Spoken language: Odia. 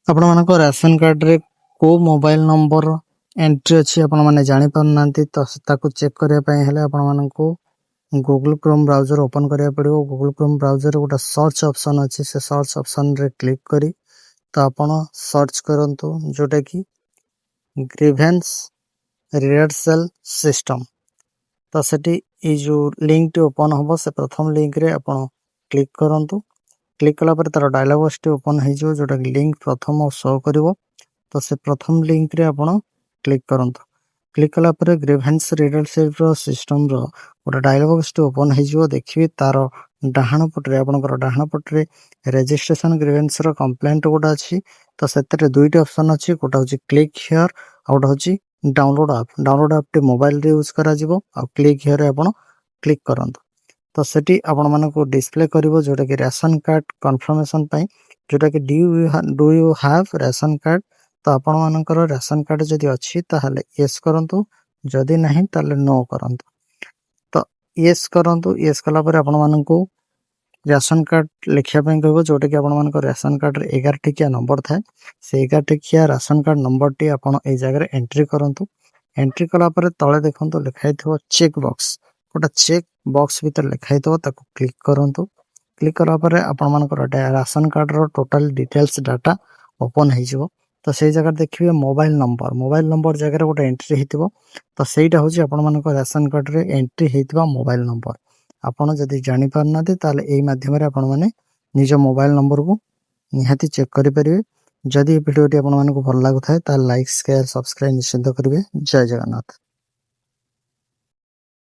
ଆପଣମାନଙ୍କ ରାସନ କାର୍ଡରେ କୋଉ ମୋବାଇଲ ନମ୍ବର ଏଣ୍ଟ୍ରି ଅଛି ଆପଣମାନେ ଜାଣିପାରୁନାହାନ୍ତି ତ ତାକୁ ଚେକ୍ କରିବା ପାଇଁ ହେଲେ ଆପଣମାନଙ୍କୁ ଗୁଗଲ କ୍ରୋମ୍ ବ୍ରାଉଜର ଓପନ୍ କରିବାକୁ ପଡ଼ିବ। ଗୁଗଲ କ୍ରୋମ୍ ବ୍ରାଉଜରରେ ଗୋଟେ ସର୍ଚ୍ଚ ଅପସନ୍ ଅଛି, ସେ ସର୍ଚ୍ଚ ଅପସନରେ କ୍ଲିକ୍ କରି ତ ଆପଣ ସର୍ଚ୍ଚ କରନ୍ତୁ ଯେଉଁଟାକି ଗ୍ରିଭେନ୍ସ ରିଡର୍ସଲ ସିଷ୍ଟମ। ତ ସେଠି ଏଇ ଯେଉଁ ଲିଙ୍କଟି ଓପନ୍ ହେବ ସେ ପ୍ରଥମ ଲିଙ୍କରେ ଆପଣ କ୍ଲିକ୍ କରନ୍ତୁ। କ୍ଲିକ୍ କଲା ପରେ ତାର ଡାୟଲଗ ବକ୍ସଟି ଓପନ୍ ହେଇଯିବ ଯେଉଁଟାକି ଲିଙ୍କ ପ୍ରଥମ ଶୋ କରିବ। ତ ସେ ପ୍ରଥମ ଲିଙ୍କରେ ଆପଣ କ୍ଲିକ୍ କରନ୍ତୁ। କ୍ଲିକ୍ କଲା ପରେ ଗ୍ରିଭେନ୍ସ ରିଡର୍ସଲ ସିଷ୍ଟମର ଗୋଟେ ଡାୟଲଗ ବକ୍ସଟି ଓପନ୍ ହେଇଯିବ। ଦେଖିବେ ତାର ଡାହାଣ ପଟରେ ଆପଣଙ୍କର ଡାହାଣ ପଟରେ ରେଜିଷ୍ଟ୍ରେସନ ଗ୍ରିଭେନ୍ସର କମ୍ପ୍ଲେଣ୍ଟ ଗୋଟେ ଅଛି। ତ ସେଥିରେ ଦୁଇଟି ଅପସନ୍ ଅଛି, ଗୋଟେ ହେଉଛି କ୍ଲିକ୍ ହିଅର୍ ଆଉ ଗୋଟେ ହେଉଛି ଡାଉନଲୋଡ୍ ଆପ୍। ଡାଉନଲୋଡ୍ ଆପ୍ଟି ମୋବାଇଲରେ ୟୁଜ୍ କରାଯିବ ଆଉ କ୍ଲିକ୍ ହିଅର୍ରେ ଆପଣ କ୍ଲିକ୍ କରନ୍ତୁ। ତ ସେଠି ଆପଣମାନଙ୍କୁ ଡିସପ୍ଲେ କରିବ ଯେଉଁଟାକି ରାସନ କାର୍ଡ କନଫର୍ମେସନ୍ ପାଇଁ, ଯେଉଁଟାକି do you have ration card. ତ ଆପଣମାନଙ୍କର ରାସନ କାର୍ଡ ଯଦି ଅଛି ତାହେଲେ ୟେସ୍ କରନ୍ତୁ, ଯଦି ନାହିଁ ତାହେଲେ ନୋ କରନ୍ତୁ। ତ ୟେସ୍ କରନ୍ତୁ। ୟେସ୍ କଲା ପରେ ଆପଣମାନଙ୍କୁ ରାସନ କାର୍ଡ ଲେଖିବା ପାଇଁ କହିବ, ଯେଉଁଟାକି ଆପଣମାନଙ୍କ ରାସନ କାର୍ଡରେ 11 ଟିକିଆ ନମ୍ବର ଥାଏ। ସେ 11 ଟିକିଆ ରାସନ କାର୍ଡ ନମ୍ବରଟି ଆପଣ ଏଇ ଜାଗାରେ ଏଣ୍ଟ୍ରି କରନ୍ତୁ। ଏଣ୍ଟ୍ରି କଲା ପରେ ତଳେ ଦେଖନ୍ତୁ ଲେଖା ହେଇଥିବ ଚେକ୍ ବକ୍ସ, ଗୋଟେ ଚେକ୍ ବକ୍ସ ଭିତରେ ଲେଖା ହେଇଥିବ, ତାକୁ କ୍ଲିକ୍ କରନ୍ତୁ। କ୍ଲିକ୍ କଲା ପରେ ଆପଣମାନଙ୍କର ରାସନ କାର୍ଡର ଟୋଟାଲ ଡିଟେଲ୍ସ ଡାଟା ଓପନ୍ ହେଇଯିବ। ତ ସେଇ ଜାଗାରେ ଦେଖିବେ ମୋବାଇଲ ନମ୍ବର ଜାଗାରେ ଗୋଟେ ଏଣ୍ଟ୍ରି ହେଇଥିବ। ତ ସେଇଟା ହେଉଛି ଆପଣମାନଙ୍କ ରାସନ କାର୍ଡରେ ଏଣ୍ଟ୍ରି ହେଇଥିବା ମୋବାଇଲ ନମ୍ବର। ଆପଣ ଯଦି ଜାଣିପାରୁନାହାନ୍ତି ତାହେଲେ ଏଇ ମାଧ୍ୟମରେ ଆପଣମାନେ ନିଜ ମୋବାଇଲ ନମ୍ବରକୁ ନିହାତି ଚେକ୍ କରିପାରିବେ। ଯଦି ଏ ଭିଡ଼ିଓଟି ଆପଣମାନଙ୍କୁ ଭଲ ଲାଗୁଥାଏ ତାହେଲେ ଲାଇକ୍, ସେୟାର, ସବସ୍କ୍ରାଇବ୍ ନିଶ୍ଚିତ କରିବେ। ଜୟ ଜଗନ୍ନାଥ।